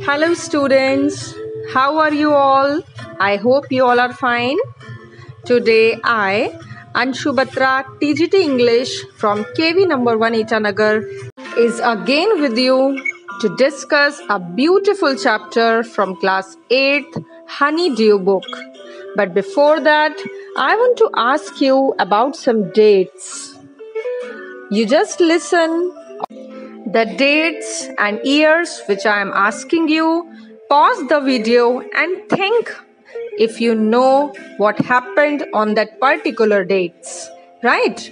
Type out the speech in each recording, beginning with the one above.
Hello students, how are you all? I hope you all are fine. Today I, Anshu Batra, TGT English from KV number 1 Itanagar is again with you to discuss a beautiful chapter from class 8th Honeydew book. But before that, I want to ask you about some dates. You just listen the dates and years which I am asking you. Pause the video and think if you know what happened on that particular dates, right?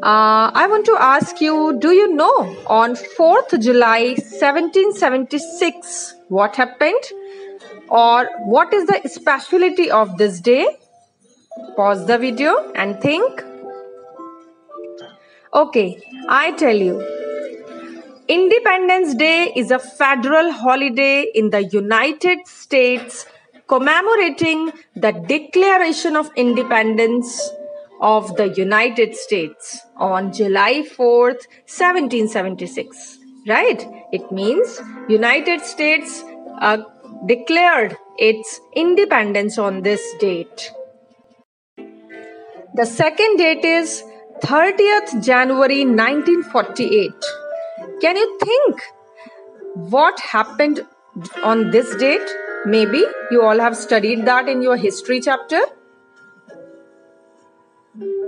I want to ask you, do you know on 4th July 1776 what happened? Or what is the speciality of this day? Pause the video and think. Okay, I tell you. Independence Day is a federal holiday in the United States commemorating the Declaration of Independence of the United States on July 4th, 1776. Right? It means United States declared its independence on this date. The second date is 30th January 1948. Can you think what happened on this date? Maybe you all have studied that in your history chapter.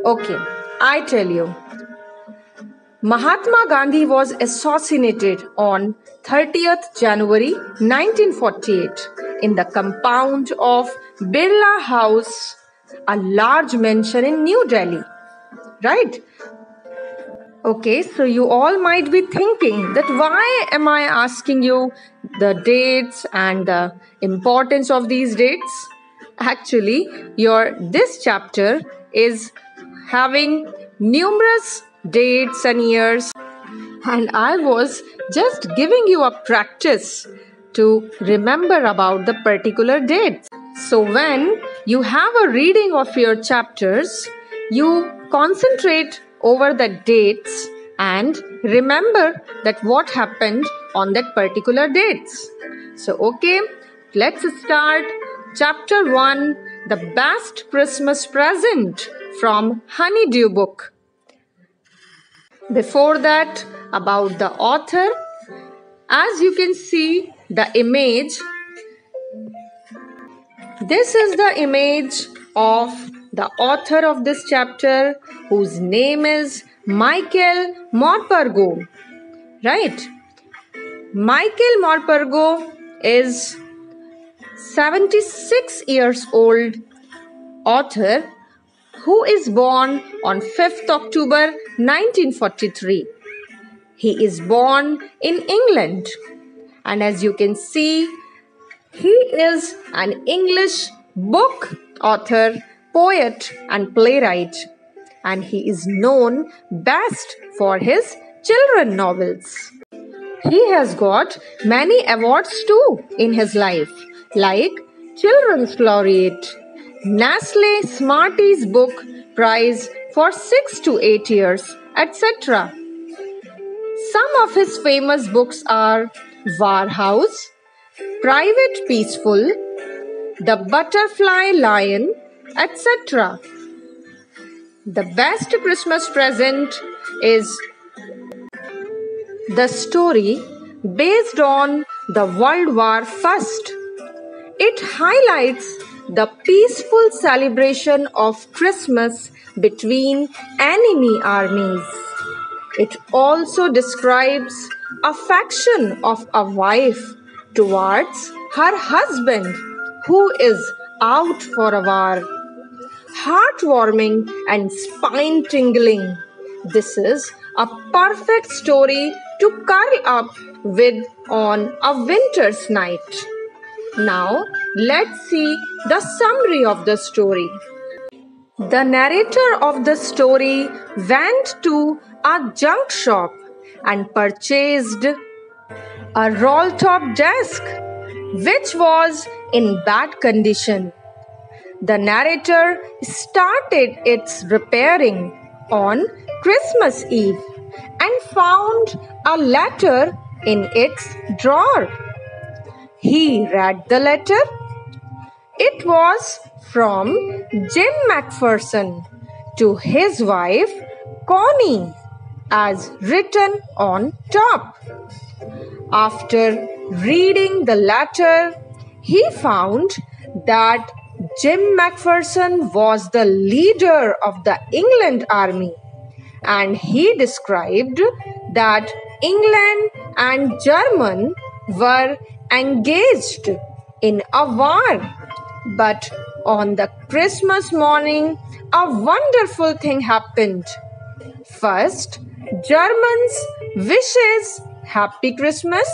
Okay, I tell you. Mahatma Gandhi was assassinated on 30th January 1948 in the compound of Birla House, a large mansion in New Delhi. Right? Okay, so you all might be thinking that why am I asking you the dates and the importance of these dates? Actually, this chapter is having numerous dates and years, and I was just giving you a practice to remember about the particular dates. So when you have a reading of your chapters, you concentrate over the dates and remember that what happened on that particular dates. So okay, let's start chapter 1, the best Christmas present from Honeydew book. Before that, about the author, as you can see the image, this is the image of the author of this chapter, whose name is Michael Morpurgo. Right? Michael Morpurgo is 76 years old author who is born on 5th October 1943. He is born in England, and as you can see, he is an English book author, poet and playwright, and he is known best for his children novels. He has got many awards too in his life, like Children's Laureate, Nestle Smarties Book Prize for 6 to 8 years, etc. Some of his famous books are War House, Private Peaceful, The Butterfly Lion, etc. The best Christmas present is the story based on the World War I. It highlights the peaceful celebration of Christmas between enemy armies. It also describes affection of a wife towards her husband who is out for a war. Heartwarming and spine-tingling. This is a perfect story to curl up with on a winter's night. Now, let's see the summary of the story. The narrator of the story went to a junk shop and purchased a roll-top desk, which was in bad condition. The narrator started its repairing on Christmas Eve and found a letter in its drawer. he read the letter. It was from Jim McPherson to his wife Connie, as written on top. After reading the letter, he found that Jim McPherson was the leader of the England army, and he described that England and Germany were engaged in a war. But on the Christmas morning, a wonderful thing happened. First, Germans wishes Happy Christmas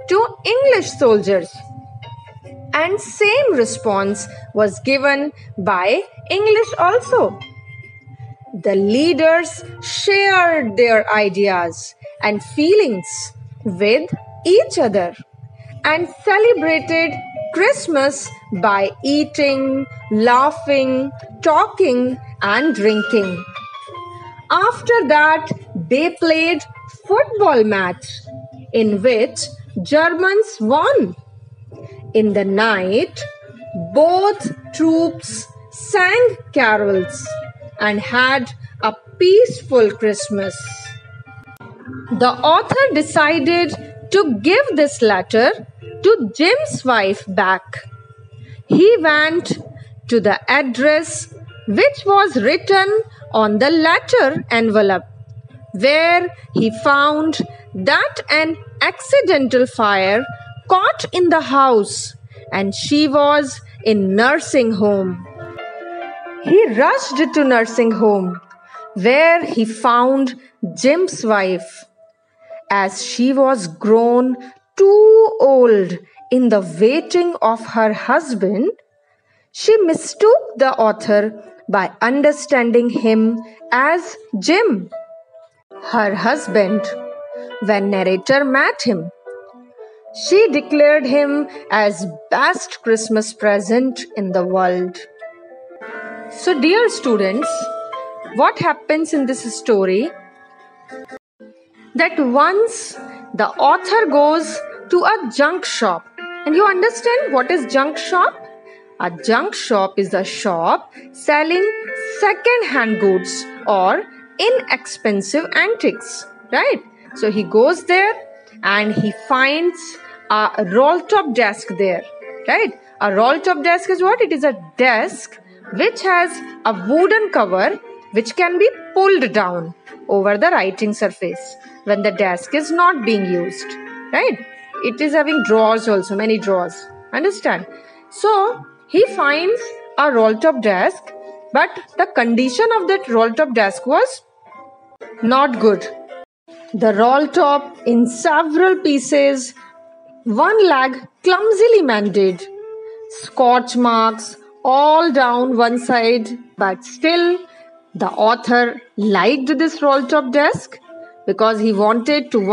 to English soldiers, and same response was given by English also. The leaders shared their ideas and feelings with each other and celebrated Christmas by eating, laughing, talking, and drinking. After that, they played football match in which Germans won. In the night, both troops sang carols and had a peaceful Christmas. The author decided to give this letter to Jim's wife back. He went to the address which was written on the letter envelope, where he found that an accidental fire caught in the house and she was in nursing home. He rushed to nursing home, where he found Jim's wife. As she was grown too old in the waiting of her husband, she mistook the author by understanding him as Jim, her husband. When narrator met him, she declared him as best Christmas present in the world. So, dear students, what happens in this story? That once the author goes to a junk shop. And you understand what is junk shop? A junk shop is a shop selling second-hand goods or inexpensive antiques, right? So he goes there and he finds a roll-top desk there, right? A roll-top desk is what? It is a desk which has a wooden cover which can be pulled down over the writing surface when the desk is not being used, right? It is having drawers also, many drawers. Understand? So he finds a roll-top desk, but the condition of that roll-top desk was not good. The roll-top in several pieces, one leg clumsily mended, scorch marks all down one side, but still the author liked this roll-top desk because he wanted to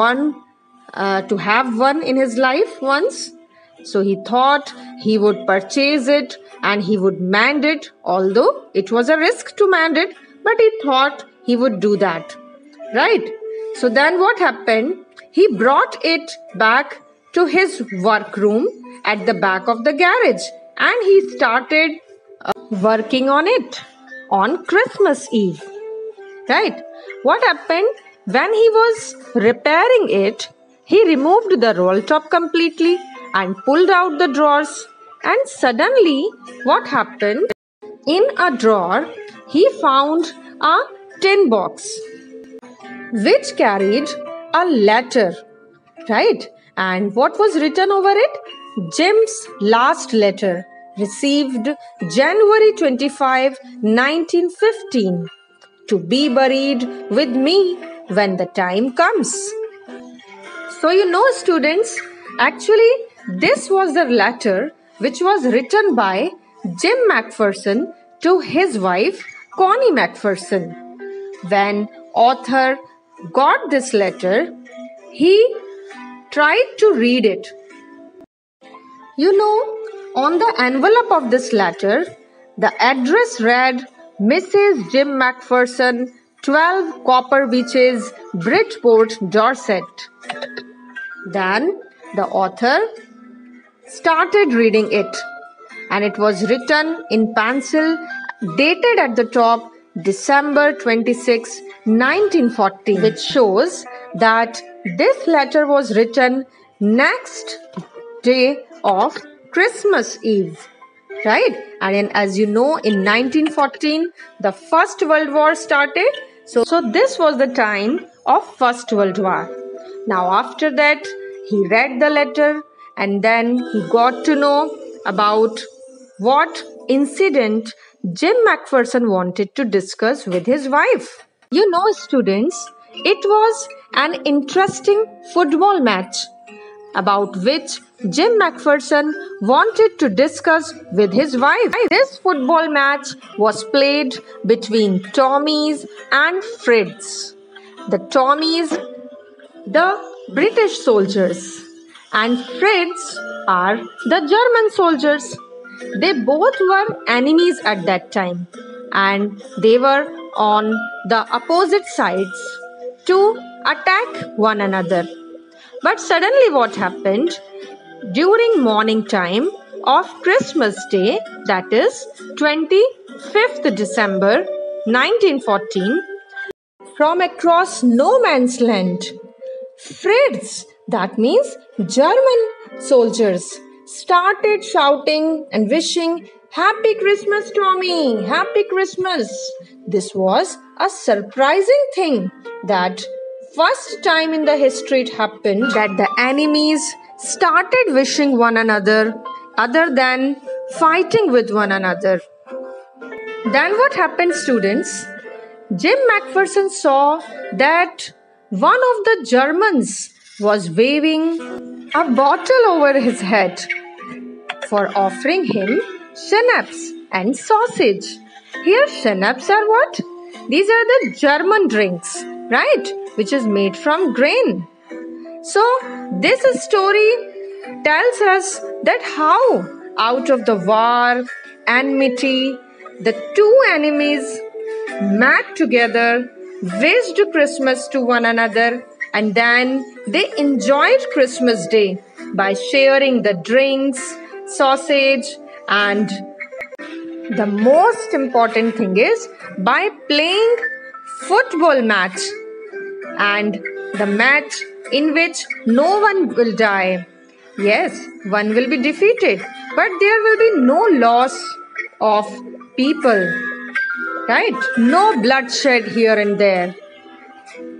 have one in his life once. So he thought he would purchase it and he would mend it, although it was a risk to mend it, but he thought he would do that, right? So then what happened? He brought it back to his workroom at the back of the garage and he started working on it on Christmas Eve, right? What happened? When he was repairing it, he removed the roll top completely and pulled out the drawers. And suddenly, what happened? In a drawer, he found a tin box which carried a letter, right? And what was written over it? Jim's last letter, received January 25, 1915, to be buried with me when the time comes. So students, actually this was the letter which was written by Jim McPherson to his wife Connie McPherson. When author got this letter, he tried to read it. On the envelope of this letter, the address read Mrs. Jim McPherson, 12 Copper Beeches, Bridgeport, Dorset. Then the author started reading it, and it was written in pencil, dated at the top December 26, 1940, which shows that this letter was written next day of Christmas Eve. Right? And as you know, in 1914, the First World War started. So this was the time of First World War. Now after that, he read the letter and then he got to know about what incident Jim McPherson wanted to discuss with his wife. You know, students, it was an interesting football match about which Jim McPherson wanted to discuss with his wife. This football match was played between Tommies and Freds. The Tommies, the British soldiers, and Freds are the German soldiers. They both were enemies at that time, and they were on the opposite sides to attack one another. But suddenly what happened? During morning time of Christmas Day, that is 25th December 1914, from across no man's land, Freds, that means German soldiers, started shouting and wishing, "Happy Christmas, Tommy! Happy Christmas!" This was a surprising thing that first time in the history it happened that the enemies started wishing one another other than fighting with one another. Then what happened, students? Jim McPherson saw that one of the Germans was waving a bottle over his head for offering him schnapps and sausage. Here schnapps are what? These are the German drinks, right? Which is made from grain. So this story tells us that how out of the war, enmity, the two enemies met together, wished Christmas to one another, and then they enjoyed Christmas Day by sharing the drinks, sausage, and the most important thing is by playing football match, and the match in which no one will die. Yes, one will be defeated, but there will be no loss of people, right? No bloodshed here and there.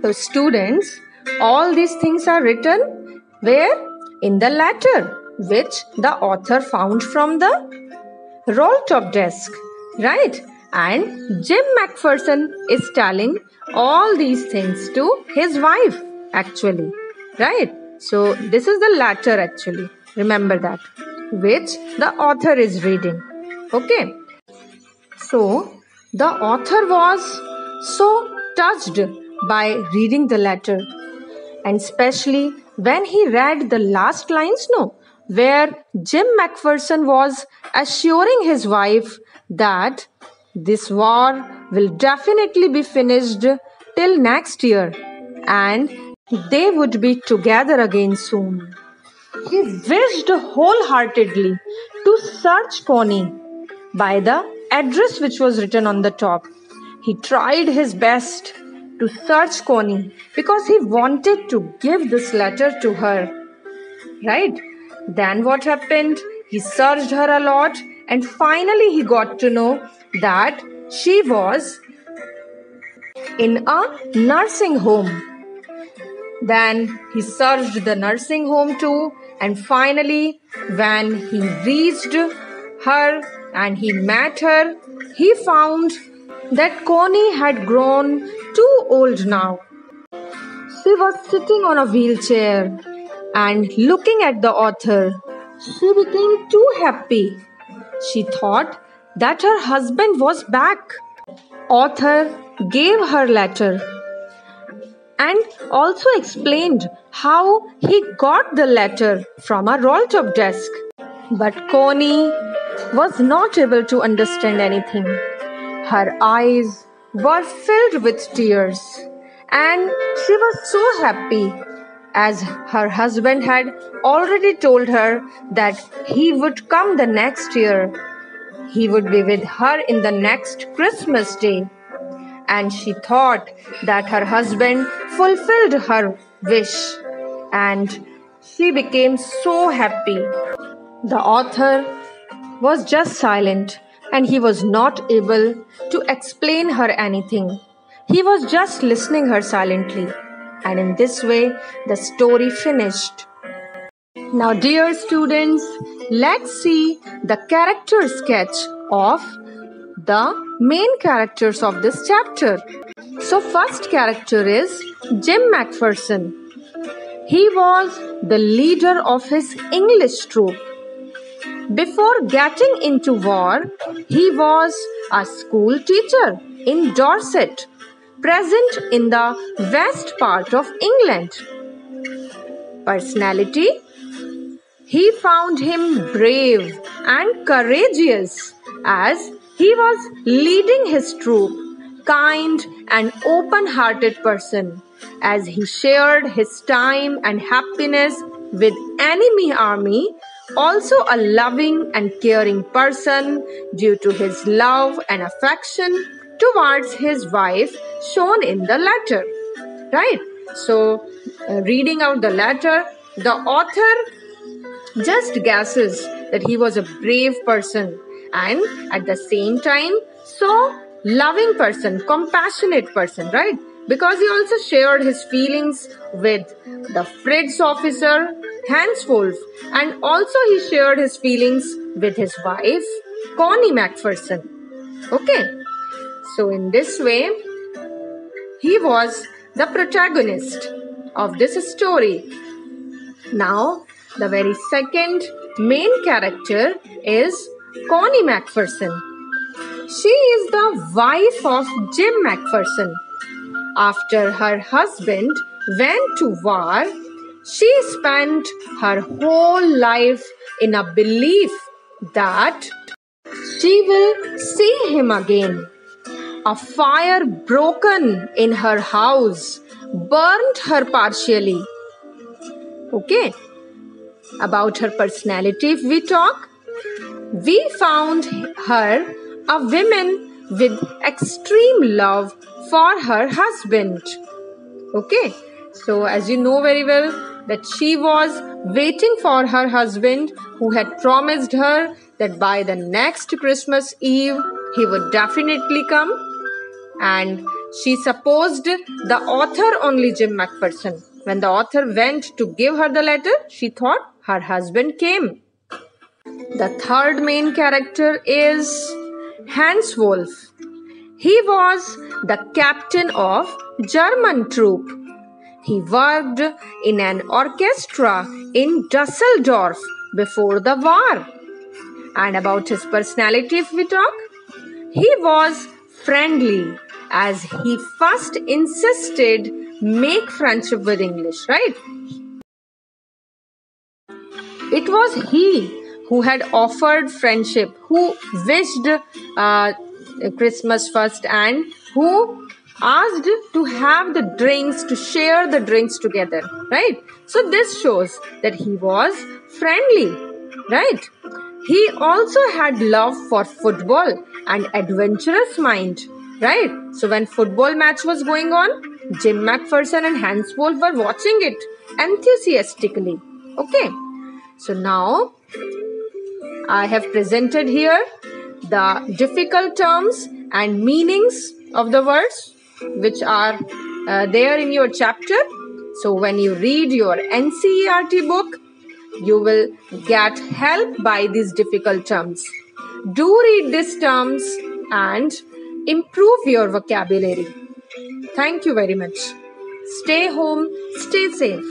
So students, all these things are written where? In the letter which the author found from the roll top desk, right? And Jim McPherson is telling all these things to his wife actually, right? So this is the letter actually, remember that, which the author is reading. Okay, so the author was so touched by reading the letter, and especially when he read the last lines, where Jim McPherson was assuring his wife that this war will definitely be finished till next year and they would be together again soon. He wished wholeheartedly to search Connie by the address which was written on the top. He tried his best to search Connie because he wanted to give this letter to her, right? Then what happened? He searched her a lot and finally he got to know that she was in a nursing home. Then he searched the nursing home too, and finally when he reached her and he met her, he found that Connie had grown too old now. She was sitting on a wheelchair and looking at the author. She became too happy. She thought that her husband was back. Author gave her letter and also explained how he got the letter from a roll-top desk. But Connie was not able to understand anything. Her eyes were filled with tears and she was so happy as her husband had already told her that he would come the next year. He would be with her in the next Christmas day. And she thought that her husband fulfilled her wish, and she became so happy. The author was just silent, and he was not able to explain her anything. He was just listening her silently, and in this way the story finished. Now, dear students, let's see the character sketch of the main characters of this chapter. So, first character is Jim McPherson. He was the leader of his English troop. Before getting into war, he was a school teacher in Dorset, present in the west part of England. Personality: he found him brave and courageous as he was leading his troop, kind and open-hearted person, as he shared his time and happiness with enemy army, also a loving and caring person due to his love and affection towards his wife shown in the letter. Right? So, reading out the letter, the author just guesses that he was a brave person and at the same time so loving person, compassionate person, right? Because he also shared his feelings with the Fritz officer Hans Wolf, and also he shared his feelings with his wife Connie McPherson. Okay, so in this way he was the protagonist of this story. Now, the very second main character is Connie McPherson. She is the wife of Jim McPherson. After her husband went to war, she spent her whole life in a belief that she will see him again. A fire broken in her house burnt her partially. Okay, about her personality if we talk, we found her a woman with extreme love for her husband. Okay, so as you know very well that she was waiting for her husband who had promised her that by the next Christmas Eve he would definitely come, and she supposed the author only Jim McPherson. When the author went to give her the letter, she thought her husband came. The third main character is Hans Wolf. He was the captain of German troop. He worked in an orchestra in Dusseldorf before the war. And about his personality if we talk, he was friendly as he first insisted make friendship with English, right? It was he who had offered friendship, who wished Christmas first and who asked to have the drinks, to share the drinks together, right? So this shows that he was friendly, right? He also had love for football and adventurous mind, right? So when football match was going on, Jim McPherson and Hans Wolf were watching it enthusiastically. Okay, so now I have presented here the difficult terms and meanings of the words which are there in your chapter. So when you read your NCERT book, you will get help by these difficult terms. Do read these terms and improve your vocabulary. Thank you very much. Stay home, stay safe.